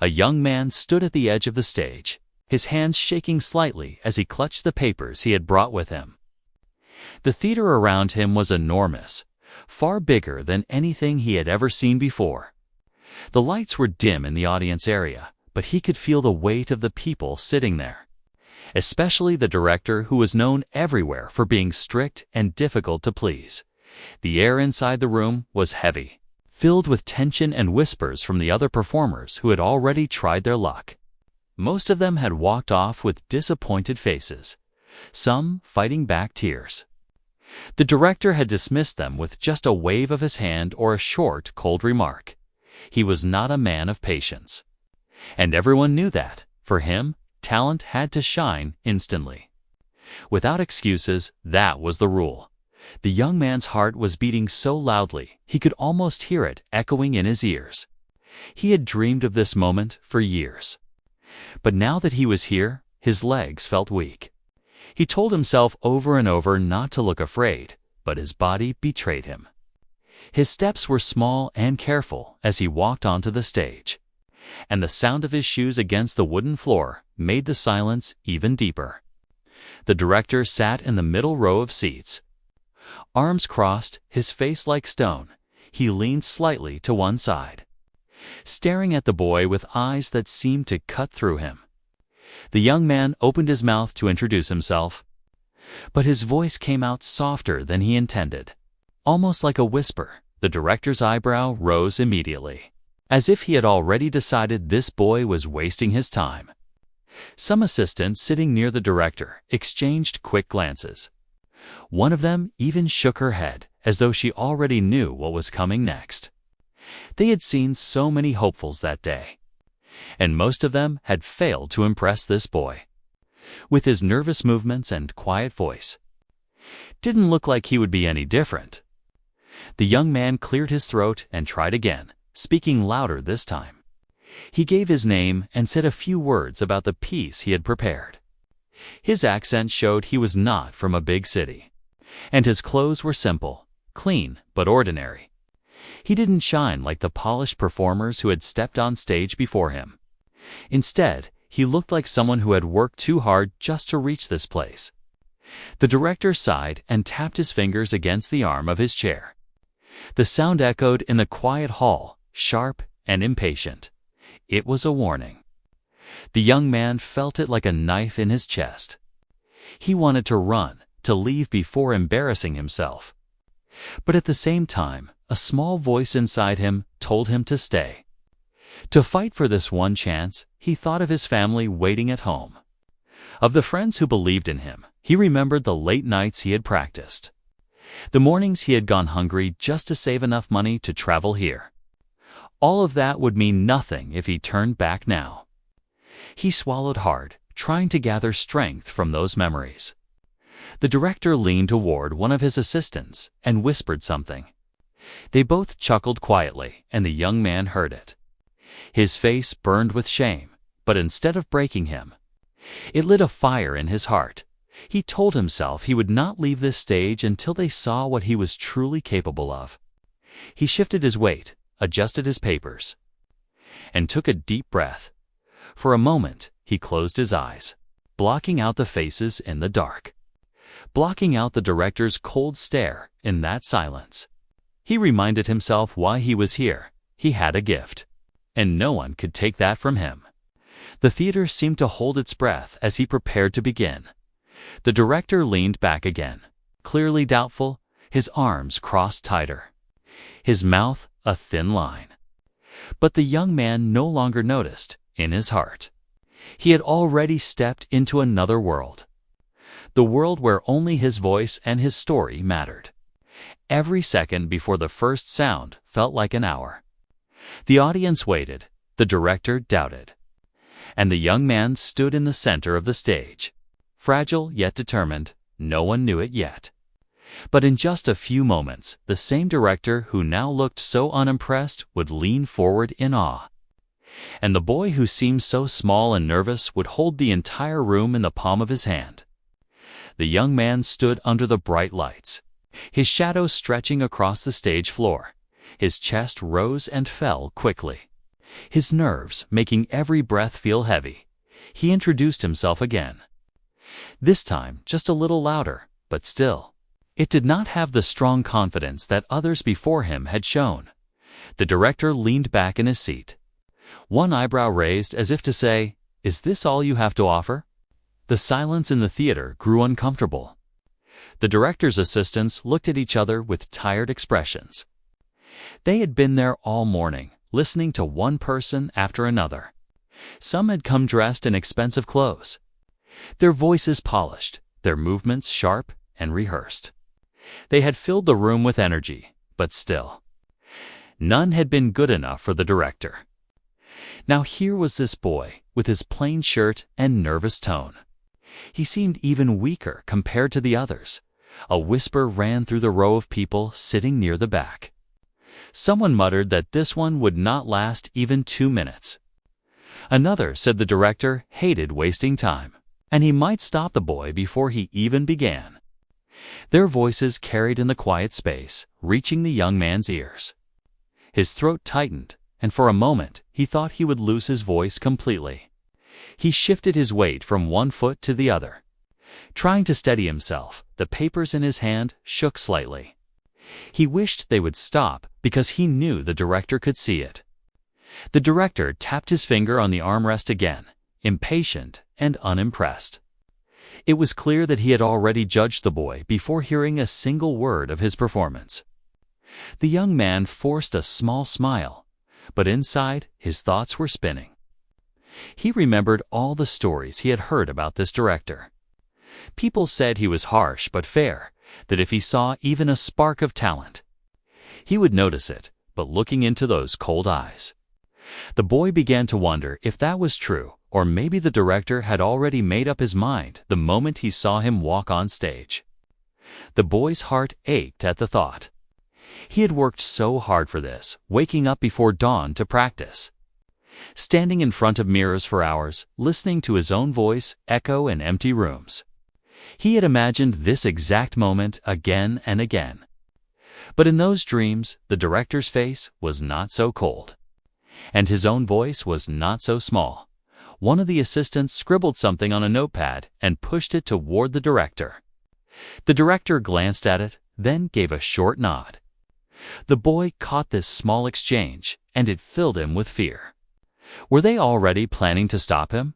A young man stood at the edge of the stage, his hands shaking slightly as he clutched the papers he had brought with him. The theater around him was enormous, far bigger than anything he had ever seen before. The lights were dim in the audience area, but he could feel the weight of the people sitting there, especially the director, who was known everywhere for being strict and difficult to please. The air inside the room was heavy, filled with tension and whispers from the other performers who had already tried their luck. Most of them had walked off with disappointed faces, some fighting back tears. The director had dismissed them with just a wave of his hand or a short, cold remark. He was not a man of patience. And everyone knew that, for him, talent had to shine instantly. Without excuses, that was the rule. The young man's heart was beating so loudly he could almost hear it echoing in his ears. He had dreamed of this moment for years. But now that he was here, his legs felt weak. He told himself over and over not to look afraid, but his body betrayed him. His steps were small and careful as he walked onto the stage, and the sound of his shoes against the wooden floor made the silence even deeper. The director sat in the middle row of seats. Arms crossed, his face like stone, he leaned slightly to one side, staring at the boy with eyes that seemed to cut through him. The young man opened his mouth to introduce himself, but his voice came out softer than he intended. Almost like a whisper, the director's eyebrow rose immediately, as if he had already decided this boy was wasting his time. Some assistants sitting near the director exchanged quick glances. One of them even shook her head, as though she already knew what was coming next. They had seen so many hopefuls that day, and most of them had failed to impress this boy. With his nervous movements and quiet voice, didn't look like he would be any different. The young man cleared his throat and tried again, speaking louder this time. He gave his name and said a few words about the piece he had prepared. His accent showed he was not from a big city, and his clothes were simple, clean, but ordinary. He didn't shine like the polished performers who had stepped on stage before him. Instead, he looked like someone who had worked too hard just to reach this place. The director sighed and tapped his fingers against the arm of his chair. The sound echoed in the quiet hall, sharp and impatient. It was a warning. The young man felt it like a knife in his chest. He wanted to run, to leave before embarrassing himself. But at the same time, a small voice inside him told him to stay. To fight for this one chance, he thought of his family waiting at home. Of the friends who believed in him, he remembered the late nights he had practiced. The mornings he had gone hungry just to save enough money to travel here. All of that would mean nothing if he turned back now. He swallowed hard, trying to gather strength from those memories. The director leaned toward one of his assistants and whispered something. They both chuckled quietly, and the young man heard it. His face burned with shame, but instead of breaking him, it lit a fire in his heart. He told himself he would not leave this stage until they saw what he was truly capable of. He shifted his weight, adjusted his papers, and took a deep breath. For a moment, he closed his eyes, blocking out the faces in the dark, blocking out the director's cold stare in that silence. He reminded himself why he was here. He had a gift, and no one could take that from him. The theater seemed to hold its breath as he prepared to begin. The director leaned back again, clearly doubtful, his arms crossed tighter, his mouth a thin line. But the young man no longer noticed. In his heart, he had already stepped into another world. The world where only his voice and his story mattered. Every second before the first sound felt like an hour. The audience waited, the director doubted, and the young man stood in the center of the stage, fragile yet determined. No one knew it yet. But in just a few moments, the same director who now looked so unimpressed would lean forward in awe. And the boy who seemed so small and nervous would hold the entire room in the palm of his hand. The young man stood under the bright lights, his shadow stretching across the stage floor. His chest rose and fell quickly. his nerves making every breath feel heavy. He introduced himself again. This time just a little louder, but still. It did not have the strong confidence that others before him had shown. The director leaned back in his seat, one eyebrow raised as if to say, "Is this all you have to offer?" The silence in the theater grew uncomfortable. The director's assistants looked at each other with tired expressions. They had been there all morning, listening to one person after another. Some had come dressed in expensive clothes, their voices polished, their movements sharp and rehearsed. They had filled the room with energy, but still, none had been good enough for the director. Now here was this boy, with his plain shirt and nervous tone. He seemed even weaker compared to the others. A whisper ran through the row of people sitting near the back. Someone muttered that this one would not last even 2 minutes. Another said the director hated wasting time, and he might stop the boy before he even began. Their voices carried in the quiet space, reaching the young man's ears. His throat tightened, and for a moment he thought he would lose his voice completely. He shifted his weight from one foot to the other. Trying to steady himself, the papers in his hand shook slightly. He wished they would stop because he knew the director could see it. The director tapped his finger on the armrest again, impatient and unimpressed. It was clear that he had already judged the boy before hearing a single word of his performance. The young man forced a small smile, but inside his thoughts were spinning. He remembered all the stories he had heard about this director. People said he was harsh but fair, that if he saw even a spark of talent, he would notice it, but looking into those cold eyes. The boy began to wonder if that was true, or maybe the director had already made up his mind the moment he saw him walk on stage. The boy's heart ached at the thought. He had worked so hard for this, waking up before dawn to practice, standing in front of mirrors for hours, listening to his own voice echo in empty rooms. He had imagined this exact moment again and again. But in those dreams, the director's face was not so cold, and his own voice was not so small. One of the assistants scribbled something on a notepad and pushed it toward the director. The director glanced at it, then gave a short nod. The boy caught this small exchange, and it filled him with fear. Were they already planning to stop him?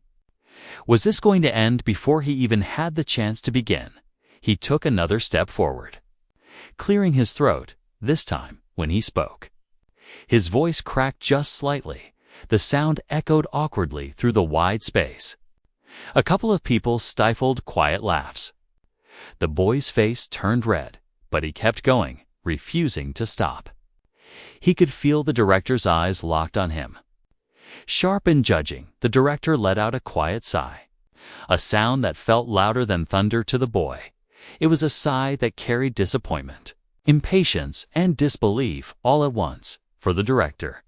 Was this going to end before he even had the chance to begin? He took another step forward, clearing his throat, this time when he spoke. His voice cracked just slightly. The sound echoed awkwardly through the wide space. A couple of people stifled quiet laughs. The boy's face turned red, but he kept going, refusing to stop. He could feel the director's eyes locked on him. Sharp and judging, the director let out a quiet sigh, a sound that felt louder than thunder to the boy. It was a sigh that carried disappointment, impatience, and disbelief all at once for the director.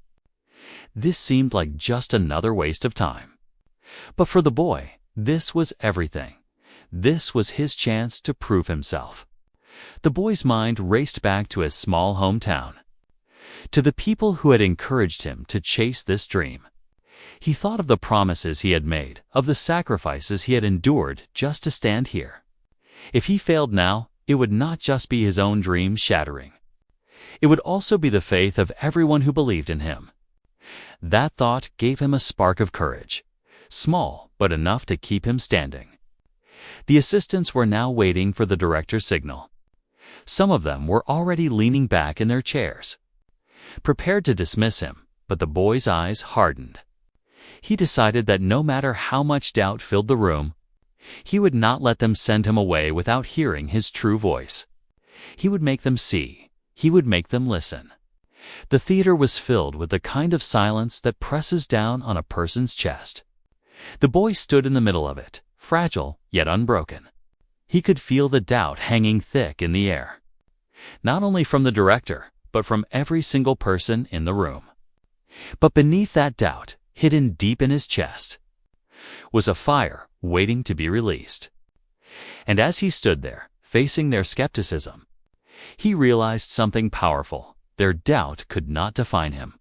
This seemed like just another waste of time. But for the boy, this was everything. This was his chance to prove himself. The boy's mind raced back to his small hometown, to the people who had encouraged him to chase this dream. He thought of the promises he had made, of the sacrifices he had endured just to stand here. If he failed now, it would not just be his own dream shattering. It would also be the faith of everyone who believed in him. That thought gave him a spark of courage, small but enough to keep him standing. The assistants were now waiting for the director's signal. Some of them were already leaning back in their chairs, prepared to dismiss him, but the boy's eyes hardened. He decided that no matter how much doubt filled the room, he would not let them send him away without hearing his true voice. He would make them see. He would make them listen. The theater was filled with the kind of silence that presses down on a person's chest. The boy stood in the middle of it, fragile yet unbroken. He could feel the doubt hanging thick in the air, not only from the director, but from every single person in the room. But beneath that doubt, hidden deep in his chest, was a fire waiting to be released. And as he stood there, facing their skepticism, he realized something powerful. Their doubt could not define him.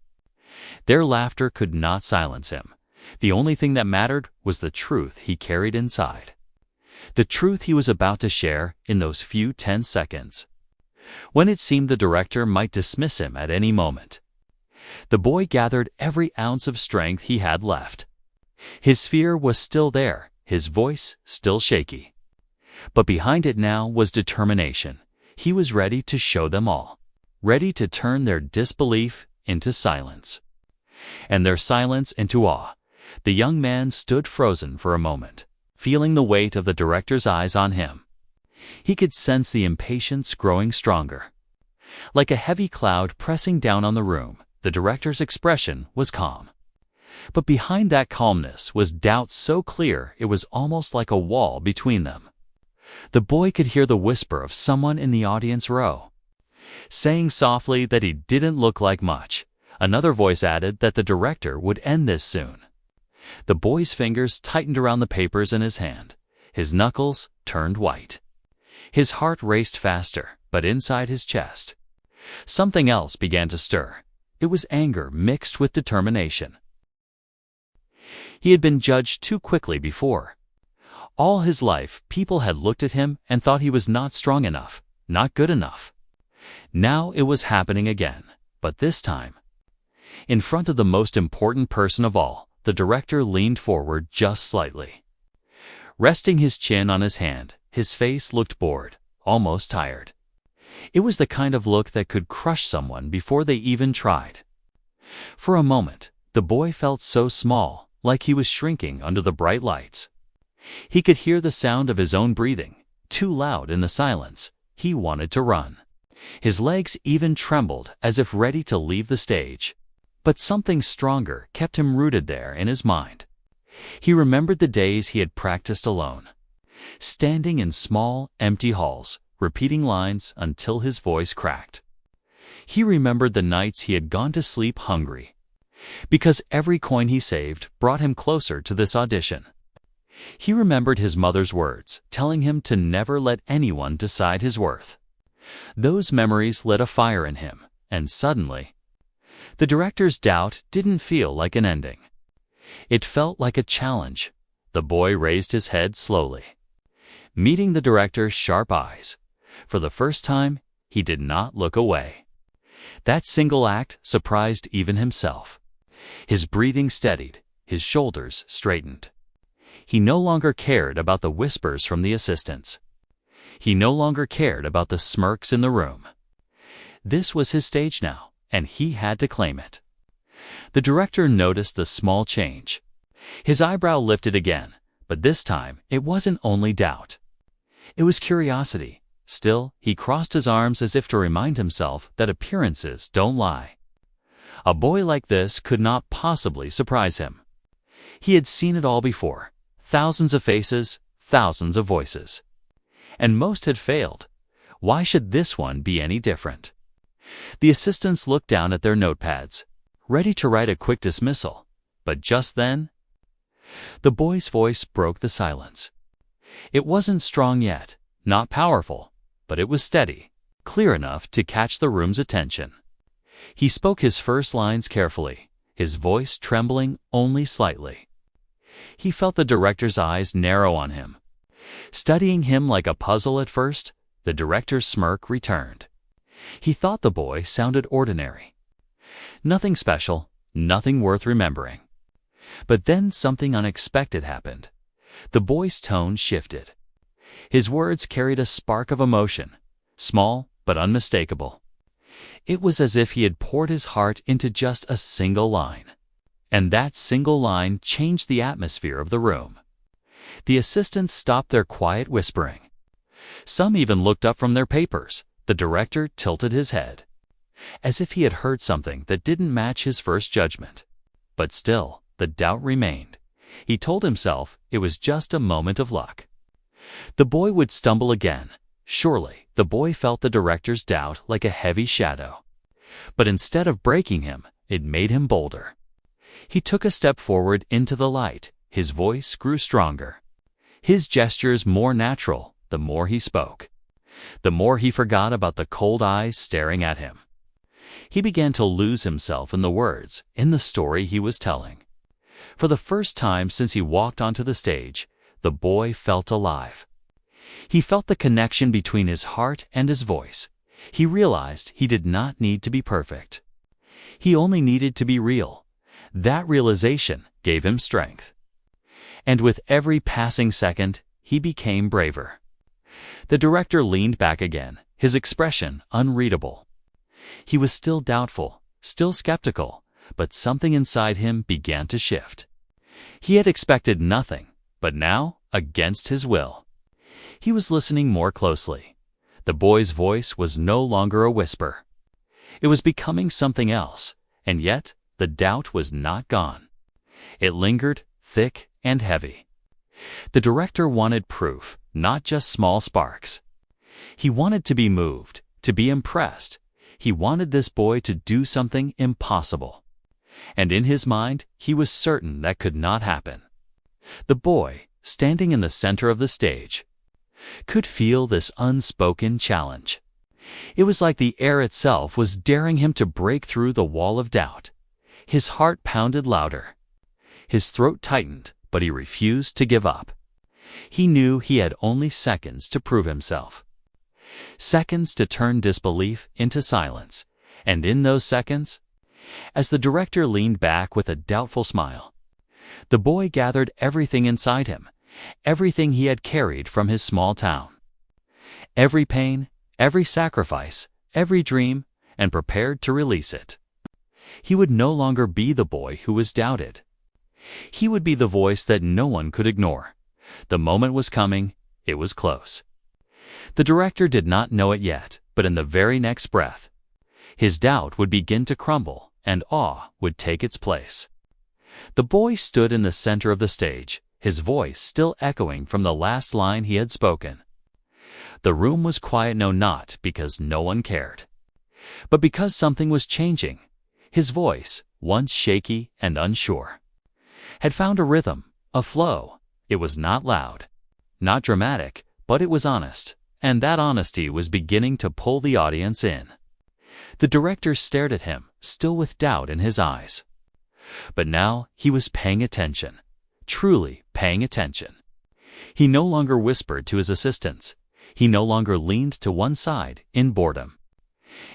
Their laughter could not silence him. The only thing that mattered was the truth he carried inside. The truth he was about to share in those few tense seconds. When it seemed the director might dismiss him at any moment, the boy gathered every ounce of strength he had left. His fear was still there, his voice still shaky. But behind it now was determination. He was ready to show them all, ready to turn their disbelief into silence, and their silence into awe. The young man stood frozen for a moment, feeling the weight of the director's eyes on him. He could sense the impatience growing stronger. Like a heavy cloud pressing down on the room, the director's expression was calm. But behind that calmness was doubt so clear it was almost like a wall between them. The boy could hear the whisper of someone in the audience row, saying softly that he didn't look like much. Another voice added that the director would end this soon. The boy's fingers tightened around the papers in his hand. His knuckles turned white. His heart raced faster, but inside his chest, something else began to stir. It was anger mixed with determination. He had been judged too quickly before. All his life, people had looked at him and thought he was not strong enough, not good enough. Now it was happening again, but this time, in front of the most important person of all, the director leaned forward just slightly. Resting his chin on his hand, his face looked bored, almost tired. It was the kind of look that could crush someone before they even tried. For a moment, the boy felt so small, like he was shrinking under the bright lights. He could hear the sound of his own breathing, too loud in the silence. He wanted to run. His legs even trembled as if ready to leave the stage. But something stronger kept him rooted there in his mind. He remembered the days he had practiced alone, standing in small, empty halls, repeating lines until his voice cracked. He remembered the nights he had gone to sleep hungry, because every coin he saved brought him closer to this audition. He remembered his mother's words, telling him to never let anyone decide his worth. Those memories lit a fire in him, and suddenly, the director's doubt didn't feel like an ending. It felt like a challenge. The boy raised his head slowly, meeting the director's sharp eyes. For the first time, he did not look away. That single act surprised even himself. His breathing steadied, his shoulders straightened. He no longer cared about the whispers from the assistants. He no longer cared about the smirks in the room. This was his stage now, and he had to claim it. The director noticed the small change. His eyebrow lifted again, but this time it wasn't only doubt. It was curiosity. Still, he crossed his arms as if to remind himself that appearances don't lie. A boy like this could not possibly surprise him. He had seen it all before. Thousands of faces, thousands of voices. And most had failed. Why should this one be any different? The assistants looked down at their notepads, ready to write a quick dismissal. But just then, the boy's voice broke the silence. It wasn't strong yet, not powerful, but it was steady, clear enough to catch the room's attention. He spoke his first lines carefully, his voice trembling only slightly. He felt the director's eyes narrow on him. Studying him like a puzzle at first, the director's smirk returned. He thought the boy sounded ordinary. Nothing special, nothing worth remembering. But then something unexpected happened. The boy's tone shifted. His words carried a spark of emotion, small but unmistakable. It was as if he had poured his heart into just a single line. And that single line changed the atmosphere of the room. The assistants stopped their quiet whispering. Some even looked up from their papers. The director tilted his head, as if he had heard something that didn't match his first judgment. But still, the doubt remained. He told himself it was just a moment of luck. The boy would stumble again. Surely, the boy felt the director's doubt like a heavy shadow. But instead of breaking him, it made him bolder. He took a step forward into the light. His voice grew stronger. His gestures more natural the more he spoke. The more he forgot about the cold eyes staring at him. He began to lose himself in the words, in the story he was telling. For the first time since he walked onto the stage, the boy felt alive. He felt the connection between his heart and his voice. He realized he did not need to be perfect. He only needed to be real. That realization gave him strength. And with every passing second, he became braver. The director leaned back again, his expression unreadable. He was still doubtful, still skeptical, but something inside him began to shift. He had expected nothing, but now, against his will, he was listening more closely. The boy's voice was no longer a whisper. It was becoming something else, and yet the doubt was not gone. It lingered, thick and heavy. The director wanted proof, not just small sparks. He wanted to be moved, to be impressed. He wanted this boy to do something impossible. And in his mind, he was certain that could not happen. The boy, standing in the center of the stage, could feel this unspoken challenge. It was like the air itself was daring him to break through the wall of doubt. His heart pounded louder. His throat tightened, but he refused to give up. He knew he had only seconds to prove himself. Seconds to turn disbelief into silence. And in those seconds, as the director leaned back with a doubtful smile, the boy gathered everything inside him, everything he had carried from his small town. Every pain, every sacrifice, every dream, and prepared to release it. He would no longer be the boy who was doubted. He would be the voice that no one could ignore. The moment was coming. It was close. The director did not know it yet, but in the very next breath, his doubt would begin to crumble, and awe would take its place. The boy stood in the center of the stage, his voice still echoing from the last line he had spoken. The room was quiet, not because no one cared, but because something was changing. His voice, once shaky and unsure, had found a rhythm, a flow. It was not loud, not dramatic, but it was honest, and that honesty was beginning to pull the audience in. The director stared at him, still with doubt in his eyes. But now he was paying attention, truly paying attention. He no longer whispered to his assistants. He no longer leaned to one side in boredom.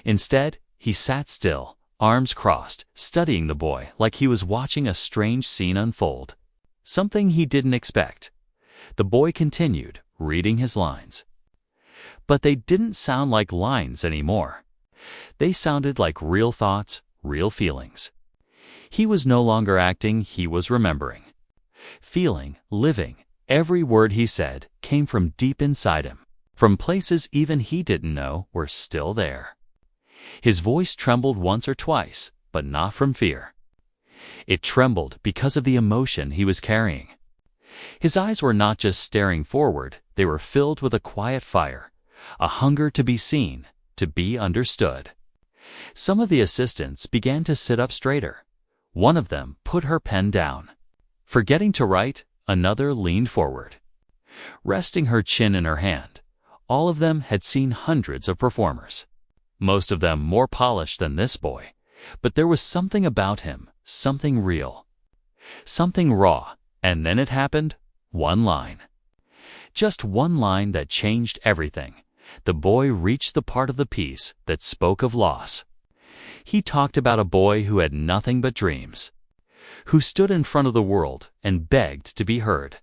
Instead, he sat still, arms crossed, studying the boy like he was watching a strange scene unfold. Something he didn't expect. The boy continued, reading his lines. But they didn't sound like lines anymore. They sounded like real thoughts, real feelings. He was no longer acting, he was remembering. Feeling, living. Every word he said came from deep inside him, from places even he didn't know were still there. His voice trembled once or twice, but not from fear. It trembled because of the emotion he was carrying. His eyes were not just staring forward, they were filled with a quiet fire, a hunger to be seen, to be understood. Some of the assistants began to sit up straighter. One of them put her pen down. Forgetting to write, another leaned forward, resting her chin in her hand. All of them had seen hundreds of performers, most of them more polished than this boy, but there was something about him, something real, something raw, and then it happened. One line. Just one line that changed everything. The boy reached the part of the piece that spoke of loss. He talked about a boy who had nothing but dreams, who stood in front of the world and begged to be heard.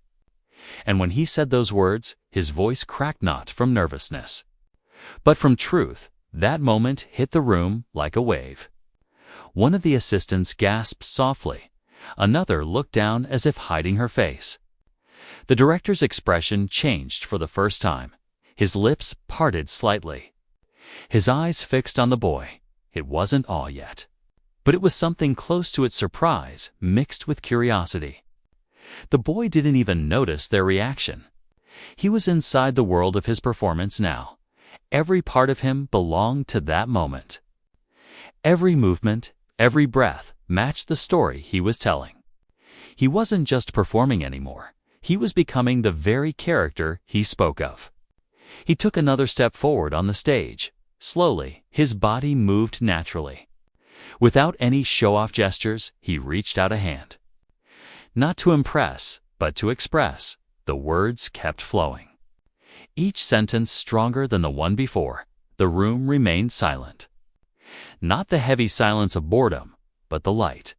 And when he said those words, his voice cracked not from nervousness, but from truth. That moment hit the room like a wave. One of the assistants gasped softly. Another looked down as if hiding her face. The director's expression changed for the first time. His lips parted slightly. His eyes fixed on the boy. It wasn't awe yet, but it was something close to its surprise, mixed with curiosity. The boy didn't even notice their reaction. He was inside the world of his performance now. Every part of him belonged to that moment. Every movement, every breath matched the story he was telling. He wasn't just performing anymore. He was becoming the very character he spoke of. He took another step forward on the stage. Slowly, his body moved naturally. Without any show-off gestures, he reached out a hand. Not to impress, but to express. The words kept flowing. Each sentence stronger than the one before. The room remained silent. Not the heavy silence of boredom, but the light.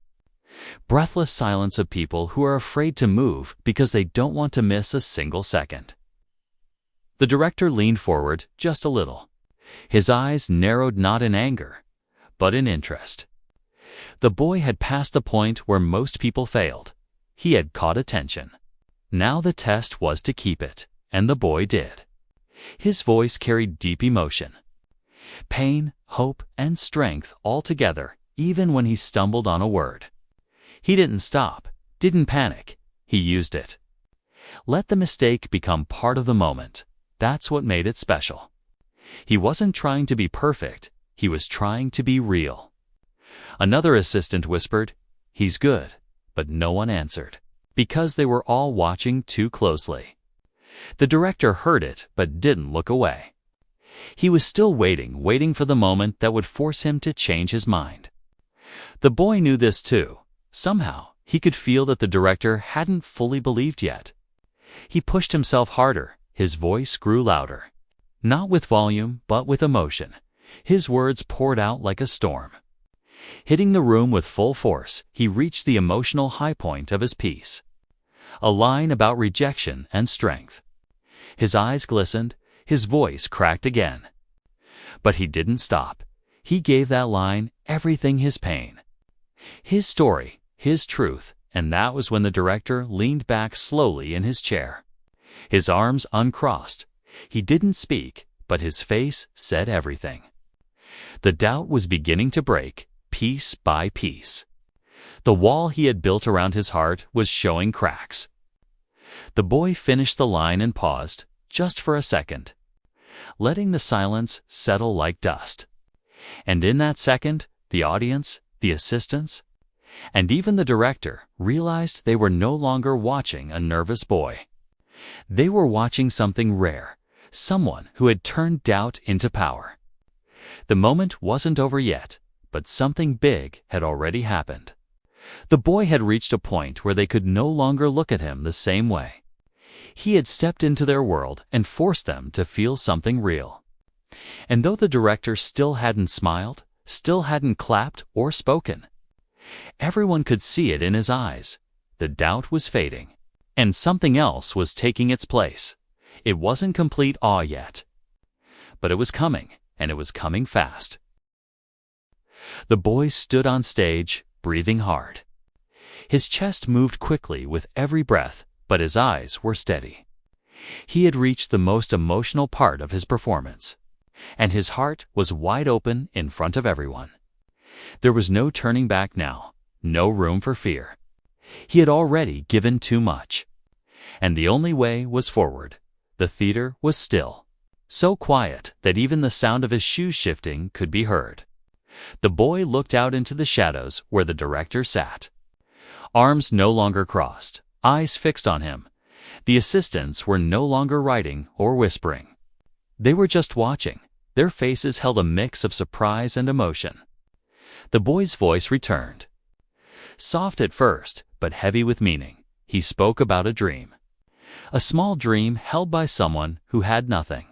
Breathless silence of people who are afraid to move because they don't want to miss a single second. The director leaned forward just a little. His eyes narrowed not in anger, but in interest. The boy had passed the point where most people failed. He had caught attention. Now the test was to keep it, and the boy did. His voice carried deep emotion. Pain, hope, and strength all together, even when he stumbled on a word. He didn't stop, didn't panic. He used it. Let the mistake become part of the moment. That's what made it special. He wasn't trying to be perfect. He was trying to be real. Another assistant whispered, "He's good," but no one answered, because they were all watching too closely. The director heard it, but didn't look away. He was still waiting for the moment that would force him to change his mind. The boy knew this too. Somehow, he could feel that the director hadn't fully believed yet. He pushed himself harder. His voice grew louder. Not with volume, but with emotion. His words poured out like a storm. Hitting the room with full force, he reached the emotional high point of his piece. A line about rejection and strength. His eyes glistened, his voice cracked again. But he didn't stop. He gave that line everything: his pain, his story, his truth, and that was when the director leaned back slowly in his chair. His arms uncrossed. He didn't speak, but his face said everything. The doubt was beginning to break, piece by piece. The wall he had built around his heart was showing cracks. The boy finished the line and paused, just for a second, letting the silence settle like dust. And in that second, the audience, the assistants, and even the director realized they were no longer watching a nervous boy. They were watching something rare, someone who had turned doubt into power. The moment wasn't over yet, but something big had already happened. The boy had reached a point where they could no longer look at him the same way. He had stepped into their world and forced them to feel something real. And though the director still hadn't smiled, still hadn't clapped or spoken, everyone could see it in his eyes. The doubt was fading, and something else was taking its place. It wasn't complete awe yet, but it was coming, and it was coming fast. The boy stood on stage, breathing hard. His chest moved quickly with every breath, but his eyes were steady. He had reached the most emotional part of his performance, and his heart was wide open in front of everyone. There was no turning back now, no room for fear. He had already given too much, and the only way was forward. The theater was still, so quiet that even the sound of his shoes shifting could be heard. The boy looked out into the shadows where the director sat. Arms no longer crossed, eyes fixed on him. The assistants were no longer writing or whispering. They were just watching. Their faces held a mix of surprise and emotion. The boy's voice returned. Soft at first, but heavy with meaning. He spoke about a dream. A small dream held by someone who had nothing.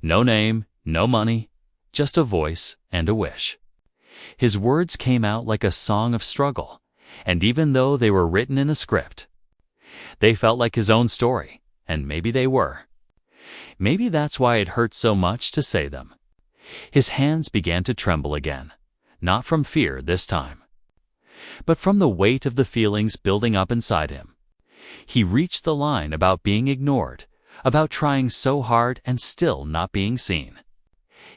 No name, no money, just a voice and a wish. His words came out like a song of struggle, and even though they were written in a script, they felt like his own story, and maybe they were. Maybe that's why it hurt so much to say them. His hands began to tremble again, not from fear this time, but from the weight of the feelings building up inside him. He reached the line about being ignored, about trying so hard and still not being seen.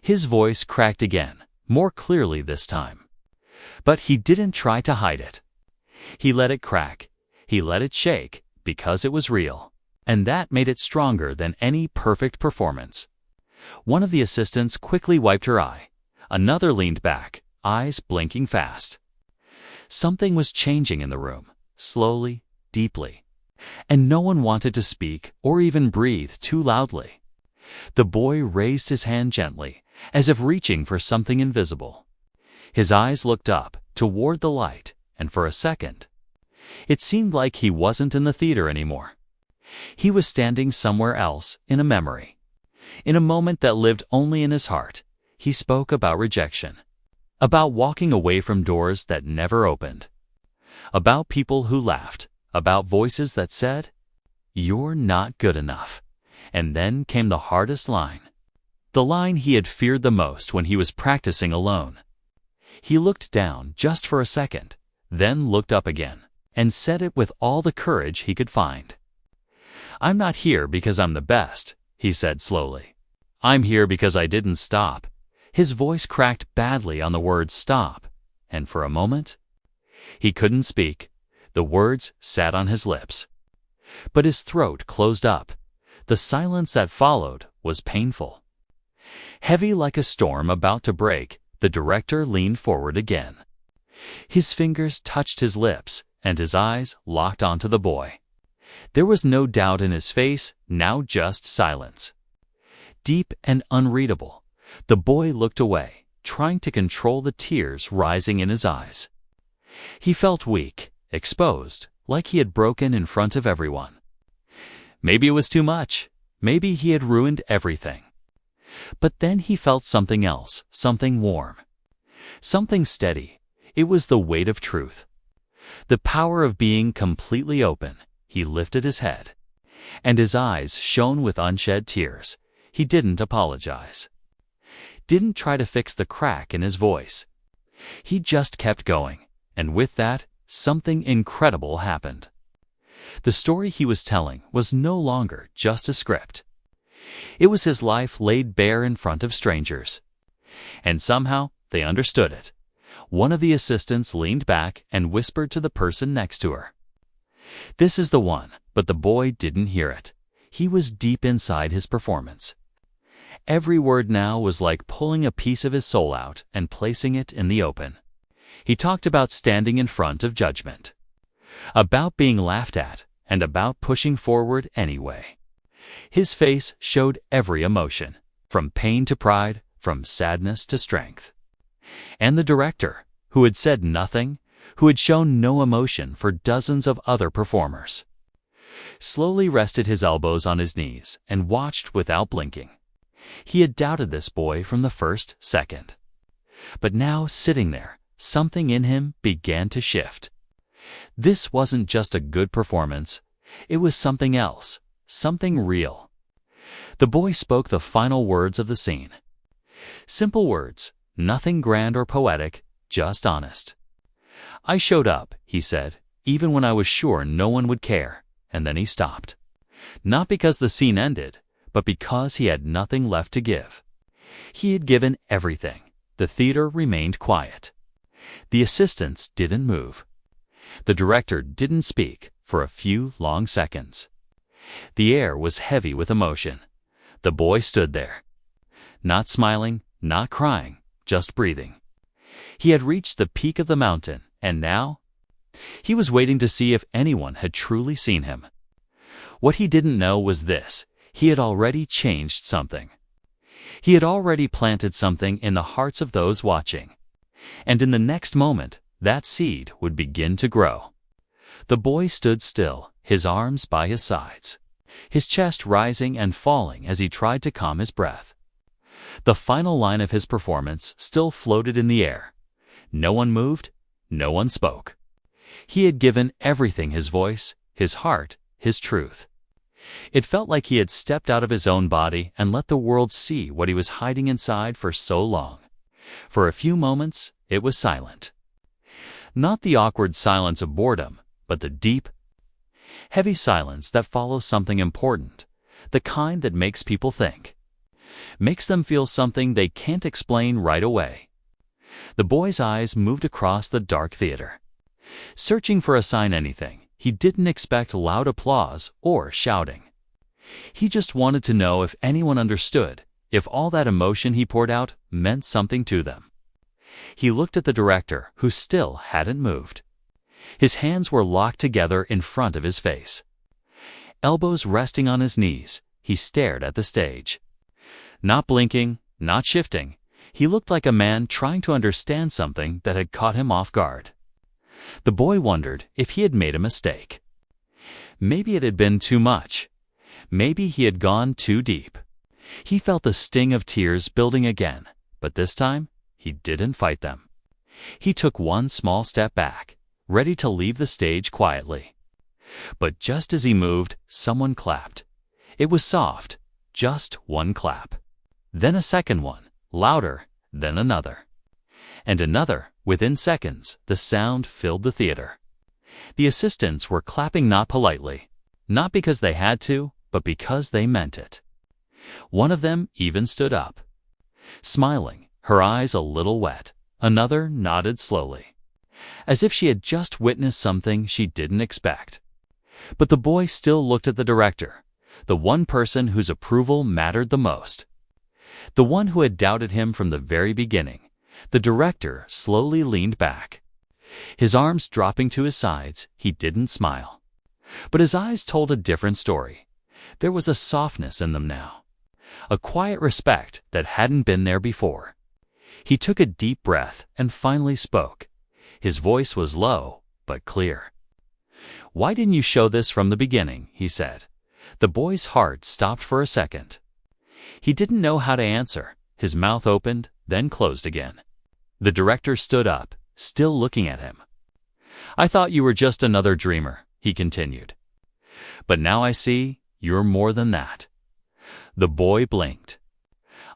His voice cracked again, more clearly this time. But he didn't try to hide it. He let it crack. He let it shake because it was real. And that made it stronger than any perfect performance. One of the assistants quickly wiped her eye. Another leaned back, eyes blinking fast. Something was changing in the room, slowly, deeply. And no one wanted to speak or even breathe too loudly. The boy raised his hand gently, as if reaching for something invisible. His eyes looked up, toward the light, and for a second, it seemed like he wasn't in the theater anymore. He was standing somewhere else, in a memory. In a moment that lived only in his heart, he spoke about rejection, about walking away from doors that never opened, about people who laughed, about voices that said, "You're not good enough." And then came the hardest line, the line he had feared the most when he was practicing alone. He looked down just for a second, then looked up again, and said it with all the courage he could find. "I'm not here because I'm the best," he said slowly. "I'm here because I didn't stop." His voice cracked badly on the word stop, and for a moment, he couldn't speak. The words sat on his lips, but his throat closed up. The silence that followed was painful. Heavy like a storm about to break, the director leaned forward again. His fingers touched his lips, and his eyes locked onto the boy. There was no doubt in his face, now just silence. Deep and unreadable, the boy looked away, trying to control the tears rising in his eyes. He felt weak, exposed, like he had broken in front of everyone. Maybe it was too much. Maybe he had ruined everything. But then he felt something else, something warm, something steady. It was the weight of truth, the power of being completely open. He lifted his head, and his eyes shone with unshed tears. He didn't apologize, didn't try to fix the crack in his voice. He just kept going, and with that, something incredible happened. The story he was telling was no longer just a script. It was his life laid bare in front of strangers. And somehow, they understood it. One of the assistants leaned back and whispered to the person next to her, "This is the one," but the boy didn't hear it. He was deep inside his performance. Every word now was like pulling a piece of his soul out and placing it in the open. He talked about standing in front of judgment, about being laughed at, and about pushing forward anyway. His face showed every emotion, from pain to pride, from sadness to strength. And the director, who had said nothing, who had shown no emotion for dozens of other performers, slowly rested his elbows on his knees and watched without blinking. He had doubted this boy from the first second. But now, sitting there, something in him began to shift. This wasn't just a good performance. It was something else, something real. The boy spoke the final words of the scene. Simple words, nothing grand or poetic, just honest. "I showed up," he said, "even when I was sure no one would care." And then he stopped. Not because the scene ended, but because he had nothing left to give. He had given everything. The theater remained quiet. The assistants didn't move. The director didn't speak for a few long seconds. The air was heavy with emotion. The boy stood there, not smiling, not crying, just breathing. He had reached the peak of the mountain, and now he was waiting to see if anyone had truly seen him. What he didn't know was this: he had already changed something. He had already planted something in the hearts of those watching. And in the next moment, that seed would begin to grow. The boy stood still, his arms by his sides, his chest rising and falling as he tried to calm his breath. The final line of his performance still floated in the air. No one moved, no one spoke. He had given everything: his voice, his heart, his truth. It felt like he had stepped out of his own body and let the world see what he was hiding inside for so long. For a few moments, it was silent. Not the awkward silence of boredom, but the deep, heavy silence that follows something important, the kind that makes people think, makes them feel something they can't explain right away. The boy's eyes moved across the dark theater, searching for a sign, anything. He didn't expect loud applause or shouting. He just wanted to know if anyone understood, if all that emotion he poured out meant something to them. He looked at the director, who still hadn't moved. His hands were locked together in front of his face. Elbows resting on his knees, he stared at the stage. Not blinking, not shifting. He looked like a man trying to understand something that had caught him off guard. The boy wondered if he had made a mistake. Maybe it had been too much. Maybe he had gone too deep. He felt the sting of tears building again, but this time he didn't fight them. He took one small step back, ready to leave the stage quietly. But just as he moved, someone clapped. It was soft, just one clap. Then a second one, louder, then another. And another. Within seconds, the sound filled the theater. The assistants were clapping not politely, not because they had to, but because they meant it. One of them even stood up, smiling, her eyes a little wet. Another nodded slowly, as if she had just witnessed something she didn't expect. But the boy still looked at the director, the one person whose approval mattered the most. The one who had doubted him from the very beginning. The director slowly leaned back. His arms dropping to his sides, he didn't smile. But his eyes told a different story. There was a softness in them now, a quiet respect that hadn't been there before. He took a deep breath and finally spoke. His voice was low, but clear. "Why didn't you show this from the beginning?" he said. The boy's heart stopped for a second. He didn't know how to answer. His mouth opened, then closed again. The director stood up, still looking at him. "I thought you were just another dreamer," he continued. "But now I see you're more than that." The boy blinked.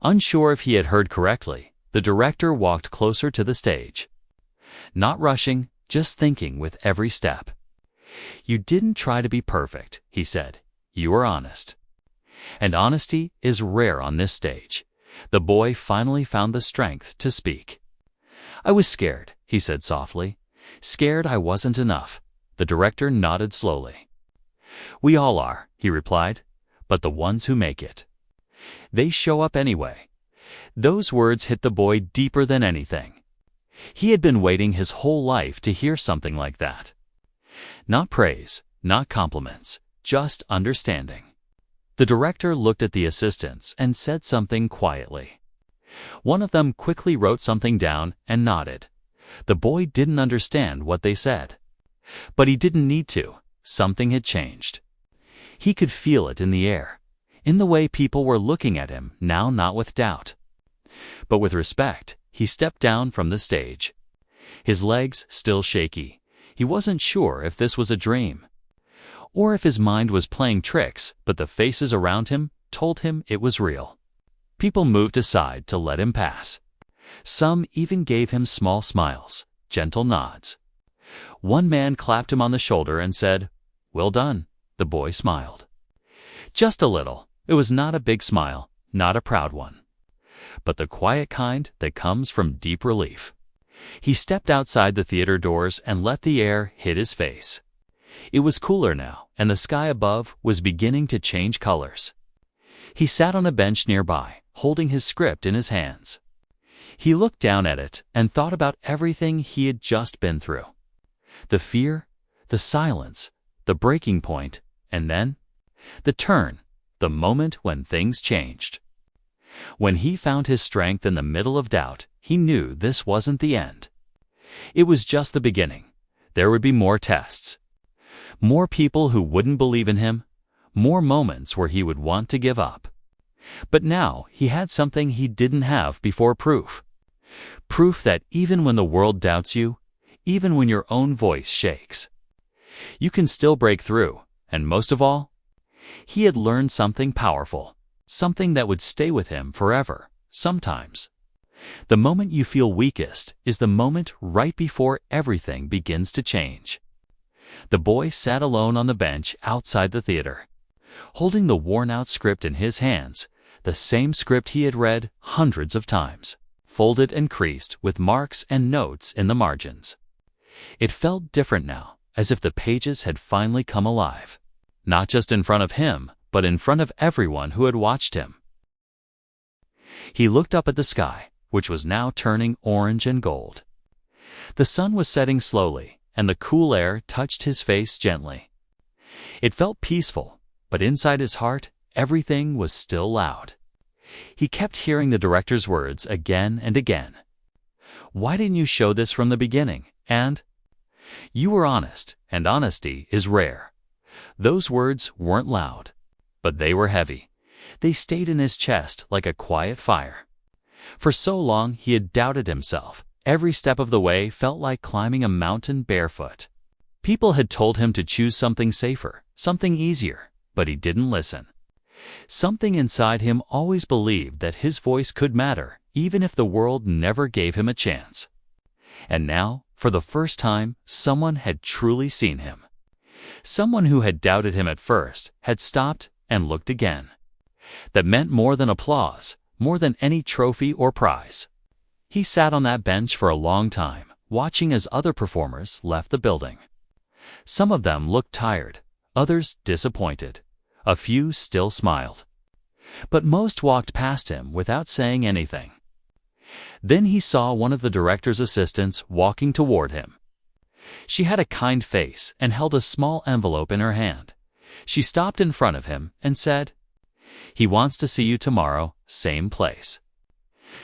Unsure if he had heard correctly, the director walked closer to the stage. Not rushing, just thinking with every step. "You didn't try to be perfect," he said. "You were honest." And honesty is rare on this stage. The boy finally found the strength to speak. "I was scared," he said softly. "Scared I wasn't enough." The director nodded slowly. "We all are," he replied, "but the ones who make it. They show up anyway." Those words hit the boy deeper than anything. He had been waiting his whole life to hear something like that. Not praise, not compliments, just understanding. The director looked at the assistants and said something quietly. One of them quickly wrote something down and nodded. The boy didn't understand what they said. But he didn't need to. Something had changed. He could feel it in the air, in the way people were looking at him, now not with doubt, but with respect. He stepped down from the stage. His legs still shaky. He wasn't sure if this was a dream, or if his mind was playing tricks, but the faces around him told him it was real. People moved aside to let him pass. Some even gave him small smiles, gentle nods. One man clapped him on the shoulder and said, "Well done." The boy smiled. Just a little. It was not a big smile, not a proud one, but the quiet kind that comes from deep relief. He stepped outside the theater doors and let the air hit his face. It was cooler now, and the sky above was beginning to change colors. He sat on a bench nearby, holding his script in his hands. He looked down at it and thought about everything he had just been through. The fear, the silence, the breaking point, and then the turn, the moment when things changed. When he found his strength in the middle of doubt, he knew this wasn't the end. It was just the beginning. There would be more tests, more people who wouldn't believe in him, more moments where he would want to give up. But now he had something he didn't have before: proof. Proof that even when the world doubts you, even when your own voice shakes, you can still break through. And most of all, he had learned something powerful, something that would stay with him forever. Sometimes, the moment you feel weakest is the moment right before everything begins to change. The boy sat alone on the bench outside the theater, holding the worn-out script in his hands, the same script he had read hundreds of times, folded and creased with marks and notes in the margins. It felt different now, as if the pages had finally come alive, not just in front of him, but in front of everyone who had watched him. He looked up at the sky, which was now turning orange and gold. The sun was setting slowly, and the cool air touched his face gently. It felt peaceful, but inside his heart, everything was still loud. He kept hearing the director's words again and again. "Why didn't you show this from the beginning?" And, "You were honest, and honesty is rare." Those words weren't loud, but they were heavy. They stayed in his chest like a quiet fire. For so long he had doubted himself. Every step of the way felt like climbing a mountain barefoot. People had told him to choose something safer, something easier, but he didn't listen. Something inside him always believed that his voice could matter, even if the world never gave him a chance. And now, for the first time, someone had truly seen him. Someone who had doubted him at first had stopped and looked again. That meant more than applause, more than any trophy or prize. He sat on that bench for a long time, watching as other performers left the building. Some of them looked tired, others disappointed. A few still smiled. But most walked past him without saying anything. Then he saw one of the director's assistants walking toward him. She had a kind face and held a small envelope in her hand. She stopped in front of him and said, "He wants to see you tomorrow, same place."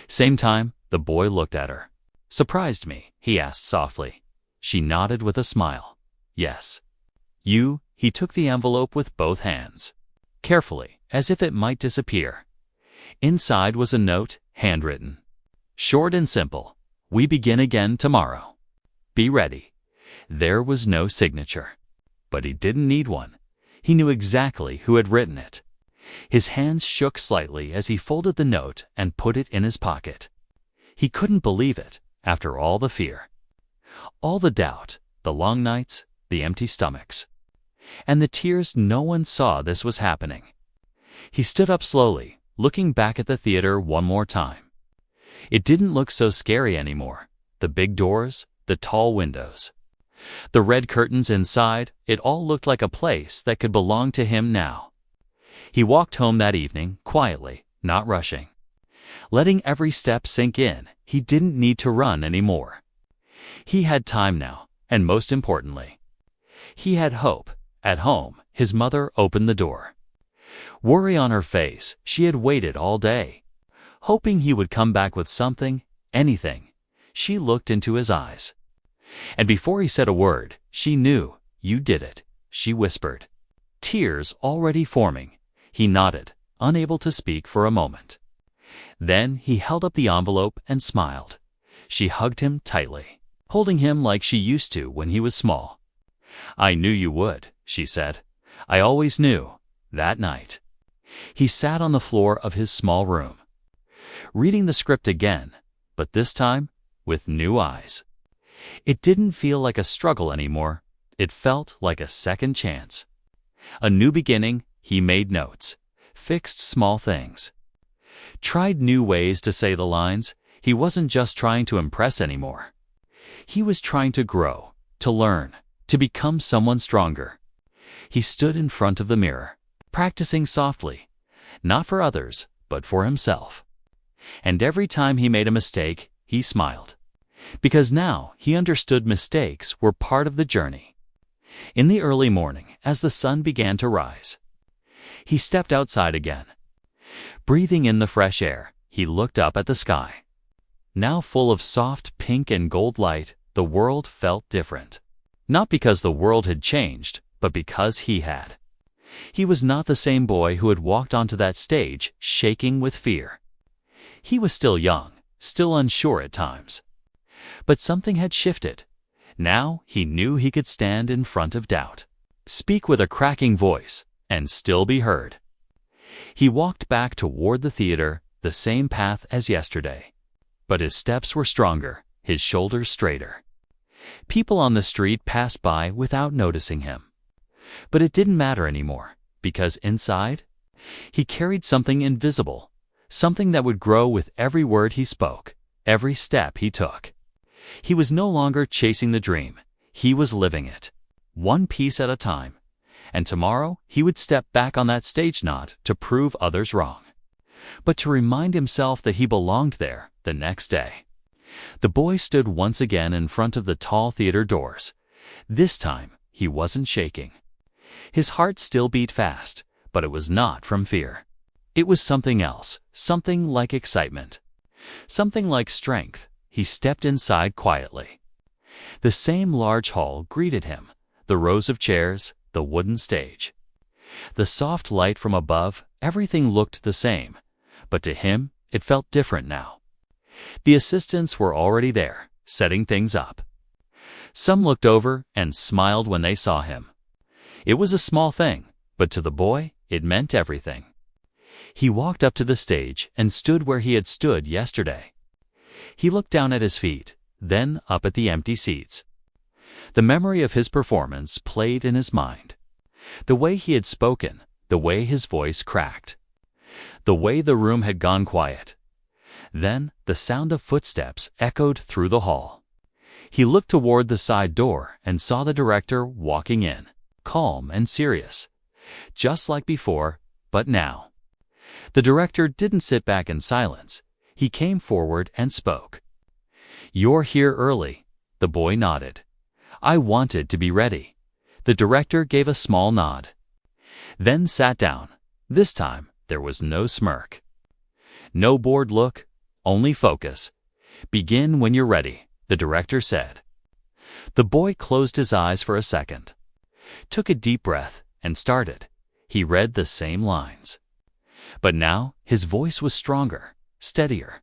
Same time, the boy looked at her. "Surprised me?" he asked softly. She nodded with a smile. "Yes." "You?" He took the envelope with both hands, carefully, as if it might disappear. Inside was a note, handwritten. Short and simple. "We begin again tomorrow. Be ready." There was no signature. But he didn't need one. He knew exactly who had written it. His hands shook slightly as he folded the note and put it in his pocket. He couldn't believe it, after all the fear. All the doubt, the long nights, the empty stomachs. And the tears. No one saw this was happening. He stood up slowly, looking back at the theater one more time. It didn't look so scary anymore. The big doors, the tall windows, the red curtains inside, it all looked like a place that could belong to him now. He walked home that evening, quietly, not rushing. Letting every step sink in, he didn't need to run anymore. He had time now, and most importantly, he had hope. At home, his mother opened the door. Worry on her face, she had waited all day, hoping he would come back with something, anything. She looked into his eyes. And before he said a word, she knew. "You did it," she whispered. Tears already forming. He nodded, unable to speak for a moment. Then he held up the envelope and smiled. She hugged him tightly, holding him like she used to when he was small. "I knew you would," she said. "I always knew." That night, he sat on the floor of his small room, reading the script again, but this time with new eyes. It didn't feel like a struggle anymore. It felt like a second chance. A new beginning. He made notes, fixed small things, tried new ways to say the lines. He wasn't just trying to impress anymore. He was trying to grow, to learn, to become someone stronger. He stood in front of the mirror, practicing softly, not for others, but for himself. And every time he made a mistake, he smiled, because now he understood mistakes were part of the journey. In the early morning, as the sun began to rise, he stepped outside again. Breathing in the fresh air, he looked up at the sky. Now full of soft pink and gold light, the world felt different. Not because the world had changed, but because he had. He was not the same boy who had walked onto that stage, shaking with fear. He was still young, still unsure at times. But something had shifted. Now he knew he could stand in front of doubt, speak with a cracking voice, and still be heard. He walked back toward the theater, the same path as yesterday. But his steps were stronger, his shoulders straighter. People on the street passed by without noticing him. But it didn't matter anymore, because inside, he carried something invisible, something that would grow with every word he spoke, every step he took. He was no longer chasing the dream. He was living it, one piece at a time. And tomorrow, he would step back on that stage not to prove others wrong, but to remind himself that he belonged there the next day. The boy stood once again in front of the tall theater doors. This time, he wasn't shaking. His heart still beat fast, but it was not from fear. It was something else, something like excitement, something like strength. He stepped inside quietly. The same large hall greeted him, the rows of chairs, the wooden stage. The soft light from above, everything looked the same, but to him it felt different now. The assistants were already there, setting things up. Some looked over and smiled when they saw him. It was a small thing, but to the boy it meant everything. He walked up to the stage and stood where he had stood yesterday. He looked down at his feet, then up at the empty seats. The memory of his performance played in his mind. The way he had spoken, the way his voice cracked, the way the room had gone quiet. Then the sound of footsteps echoed through the hall. He looked toward the side door and saw the director walking in, calm and serious, just like before, but now. The director didn't sit back in silence. He came forward and spoke. "You're here early." The boy nodded. "I wanted to be ready." The director gave a small nod, then sat down. This time there was no smirk, no bored look, only focus. "Begin when you're ready," the director said. The boy closed his eyes for a second, took a deep breath, and started. He read the same lines. But now his voice was stronger, steadier.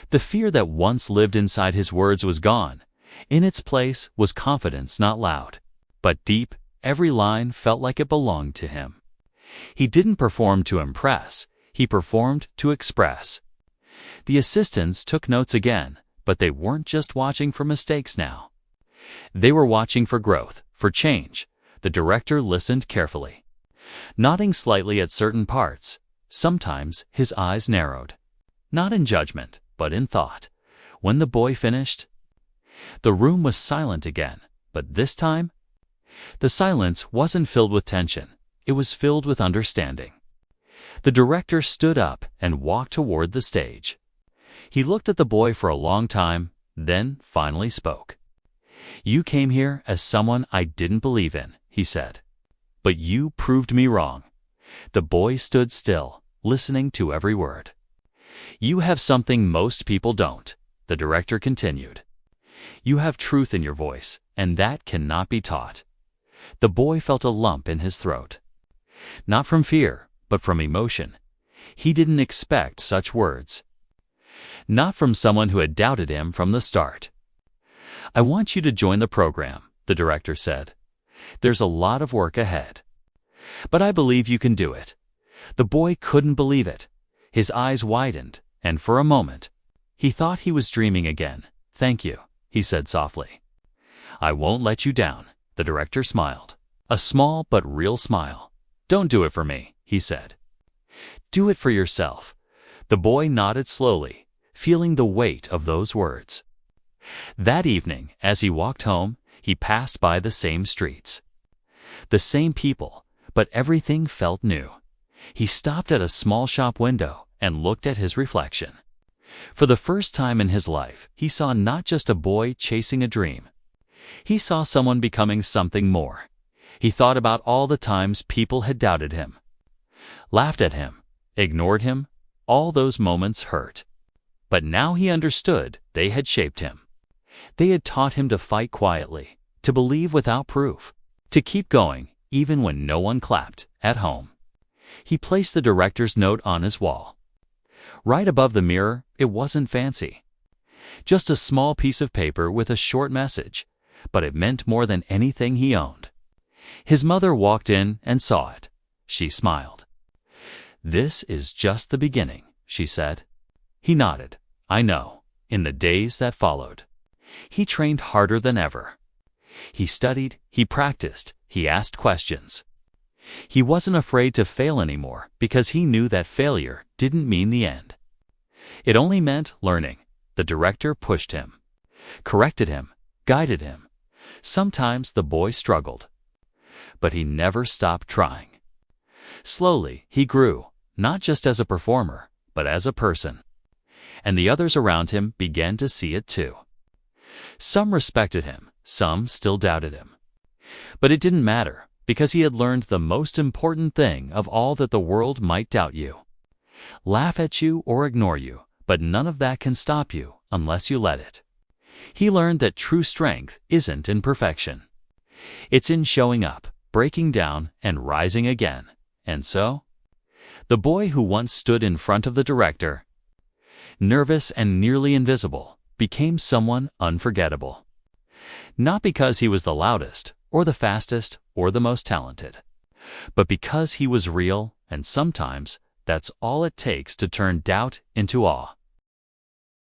The fear that once lived inside his words was gone. In its place was confidence, not loud, but deep. Every line felt like it belonged to him. He didn't perform to impress, he performed to express. The assistants took notes again, but they weren't just watching for mistakes now. They were watching for growth, for change. The director listened carefully, nodding slightly at certain parts. Sometimes his eyes narrowed, not in judgment, but in thought. When the boy finished, the room was silent again, but this time, the silence wasn't filled with tension. It was filled with understanding. The director stood up and walked toward the stage. He looked at the boy for a long time, then finally spoke. "You came here as someone I didn't believe in," he said. "But you proved me wrong." The boy stood still, listening to every word. "You have something most people don't," the director continued. "You have truth in your voice, and that cannot be taught." The boy felt a lump in his throat. Not from fear, but from emotion. He didn't expect such words. Not from someone who had doubted him from the start. "I want you to join the program," the director said. "There's a lot of work ahead, but I believe you can do it." The boy couldn't believe it. His eyes widened, and for a moment, he thought he was dreaming again. "Thank you," he said softly. "I won't let you down." The director smiled, a small but real smile. "Don't do it for me," he said. "Do it for yourself." The boy nodded slowly, feeling the weight of those words. That evening, as he walked home, he passed by the same streets, the same people, but everything felt new. He stopped at a small shop window and looked at his reflection. For the first time in his life, he saw not just a boy chasing a dream. He saw someone becoming something more. He thought about all the times people had doubted him, laughed at him, ignored him. All those moments hurt. But now he understood they had shaped him. They had taught him to fight quietly, to believe without proof, to keep going even when no one clapped at home. He placed the director's note on his wall. Right above the mirror, it wasn't fancy. Just a small piece of paper with a short message, but it meant more than anything he owned. His mother walked in and saw it. She smiled. "This is just the beginning," she said. He nodded. "I know." In the days that followed, he trained harder than ever. He studied, he practiced, he asked questions. He wasn't afraid to fail anymore because he knew that failure didn't mean the end. It only meant learning. The director pushed him, corrected him, guided him. Sometimes the boy struggled, but he never stopped trying. Slowly, he grew, not just as a performer, but as a person. And the others around him began to see it too. Some respected him, some still doubted him. But it didn't matter, because he had learned the most important thing of all, that the world might doubt you, laugh at you or ignore you, but none of that can stop you unless you let it. He learned that true strength isn't in perfection. It's in showing up, breaking down, and rising again. And so, the boy who once stood in front of the director, nervous and nearly invisible, became someone unforgettable. Not because he was the loudest, or the fastest, or the most talented, but because he was real, and sometimes that's all it takes to turn doubt into awe.